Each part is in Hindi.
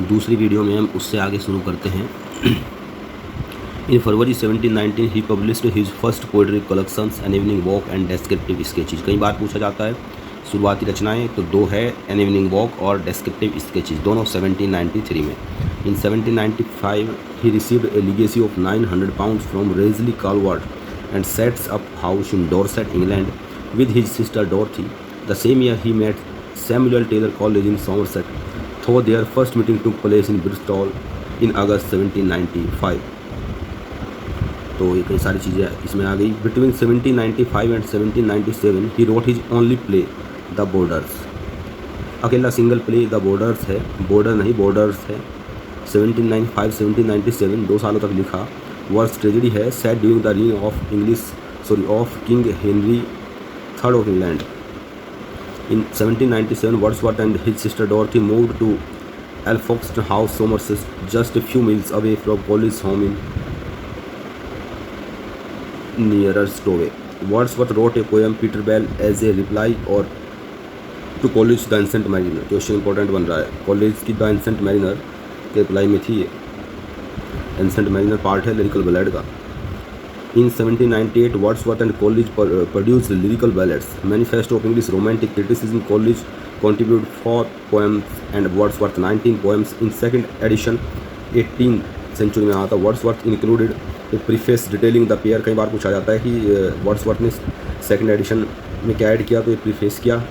दूसरी वीडियो में हम उससे आगे शुरू करते हैं। In February 1719 he published his first poetry collections an evening walk and descriptive sketches. कई बार पूछा जाता है शुरुआती रचनाएं, तो दो है, एन इवनिंग वॉक और डेस्क्रिप्टिव स्केचेज, दोनों 1793 में। In 1795 he received a legacy of 900 pounds from Raisley Calvert and sets up house in Dorset, England with his sister Dorothy. The same year he met Samuel Taylor College in Somerset, though their first meeting took place in Bristol in August 1795. तो ये कई सारी चीज़ें इसमें आ गई। Between 1795 and 1797 he wrote his only play The Borders. अकेला सिंगल प्ले द बॉर्डर्स है, बॉर्डर नहीं बॉर्डर्स है। 1795-1797 2 सालों तक लिखा। वर्स ट्रेजेडी है, set during the reign of King Henry third of England. In 1797, Wordsworth and his sister Dorothy moved to Alfoxden House, Somerset, just a few miles away from Collins' home in nearer Stowe. Wordsworth wrote a poem, Peter Bell, as a reply or to Coleridge's The Ancient Mariner. Question important बन रहा है। कॉलेज की द एंसेंट मैरिनर के रिप्लाई में थी। एंसेंट मैरिनर पार्ट है लिरिकल बैलेड का। In 1798, Wordsworth and Coleridge produced lyrical ballads, Manifesto of English Romantic Criticism. Coleridge contributed 4 poems and Wordsworth 19 poems. In second edition, 18th century में आता। Wordsworth included a preface detailing the pair. कई बार पूछा जाता है कि Wordsworth ने सेकंड एडिशन में क्या ऐड किया, तो ये प्रीफेस किया।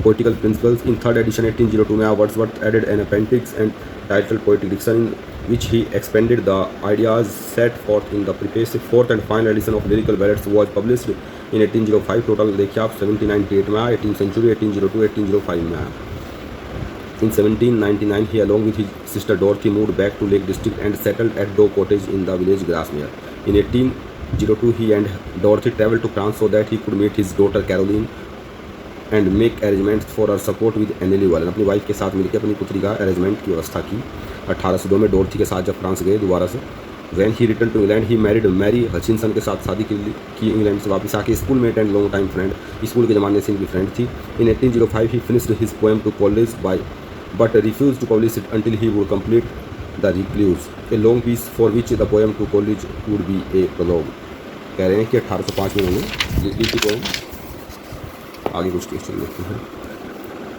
Poetical Principles. In third edition 1802 में Wordsworth added an appendix and titled Poetic Diction, in which he expanded the ideas set forth in the preface. Fourth and final edition of Lyrical Ballads was published in 1805. Total देखिए आप 1798 में आया, 18th century, 1802, 1805 में आया। In 1799 he along with his sister Dorothy moved back to Lake District and settled at Doe Cottage in the village Grasmere. In 1802 he and Dorothy traveled to France so that he could meet his daughter Caroline and make arrangements for her support with Annette Vallon. अपनी वाइफ के साथ मिलकर अपनी पुत्री का अरेंजमेंट की व्यवस्था की। 1802 में डॉर्थी के साथ जब फ्रांस गए दोबारा से, when he return to England he married Mary Hutchinson के साथ शादी की इंग्लैंड से वापस आके। School mate and long time friend, school के ज़माने से इनकी फ्रेंड थी। In 1805 he finished his poem to Coleridge by but refuse to publish it until he would complete the recluse, a long piece for which the poem to Coleridge would be a prologue. कह रहे हैं कि 1805 में उन्होंने लिखी थी पोएम। आगे कुछ क्वेश्चन देखते हैं।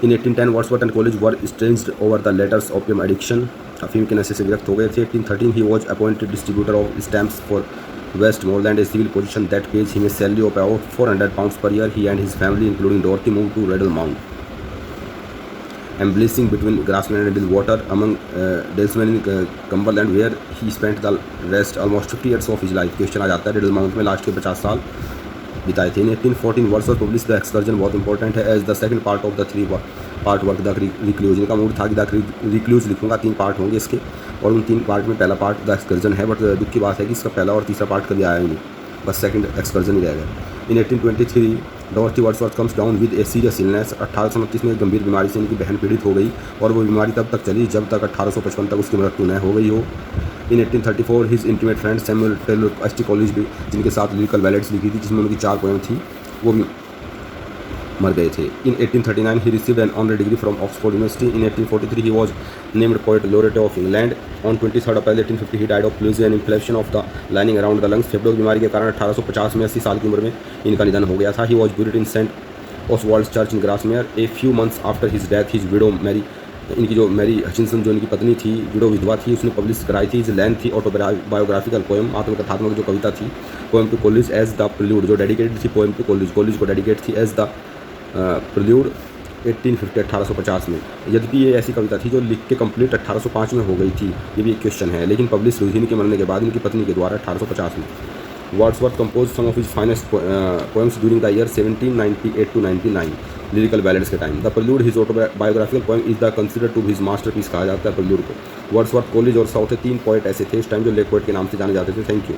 In 1810 Wordsworth and Coleridge were estranged over the latter's opium addiction. अफीम के नशे से विरक्त हो गए थे। 1813 he was appointed distributor of stamps for Westmorland, a civil position that paid him a salary of about 400 pounds per year. He and his family, including Dorothy, moved to Riddlemount, embracing between Grasmere and Dilwater, among Dalesmen in Cumberland, where he spent the rest almost 50 years of his life. Question आ जाता है रिडलमाउंट में लास्ट के 50 साल बिताए थे। In 1814 Wordsworth publish the excursion, बहुत इंपॉर्टेंट है, as the second part of the 3 part work the recluse. इनका मूड था कि द रिक्लूज लिखूंगा, 3 पार्ट होंगे इसके, और उन 3 पार्ट में पहला पार्ट द एक्सकर्जन है। बट दुख की बात है कि इसका पहला और तीसरा पार्ट कभी आया ही नहीं, बस सेकंड एक्सकर्जन ही रह गया। In 1823 Dorothy Wordsworth comes down with a serious illness. 1829 में एक गंभीर बीमारी से इनकी बहन पीड़ित हो गई, और वो बीमारी तब तक चली जब तक 1855 तक उसकी मृत्यु न हो गई हो। In 1834 his intimate friend Samuel Taylor ST Coleridge भी, जिनके साथ लिरिकल बैलेड्स लिखी थी जिसमें उनकी 4 पोएम थी, वो भी मर गए थे। In 1839 he received an honorary degree from Oxford University. In 1843 he was named poet laureate of England. On 23 April 1850 he died of pleurisy and inflammation of the lining around the lungs. फेफड़ों की बीमारी के कारण 1850 में 80 साल की उम्र में इनका निधन हो गया था। He was buried in saint Oswald's church in Grasmere. A few months after his death his widow Mary, इनकी जो मैरी हचिनसन जो इनकी पत्नी थी, विडो विधवा थी, उसने पब्लिश कराई थी इज लैंड थी ऑटोबायोग्राफिकल पोएम, आत्मकथात्मक जो कविता थी, poem to Coleridge as the prelude, जो डेडिकेटेड थी पोएम टू कॉलेज को डेडिकेट थी एज द प्रिल्यूड 1850 में। यद्यपि ये ऐसी कविता थी जो लिख के कंप्लीट 1805 में हो गई थी, ये भी एक क्वेश्चन है, लेकिन पब्लिश हुई इनके मरने के बाद इनकी पत्नी के द्वारा 1850 में। Wordsworth composed some of his finest poems during the year 1798 to 99 lyrical ballads के time. The prelude, his autobiographical poem, is the considered to be his masterpiece कहा जाता है prelude को। वर्ड्सवर्थ, कॉलेज और साउथ 3 पोएट ऐसे थे इस टाइम जो लेक पोएट के नाम से जाने जाते थे। Thank you.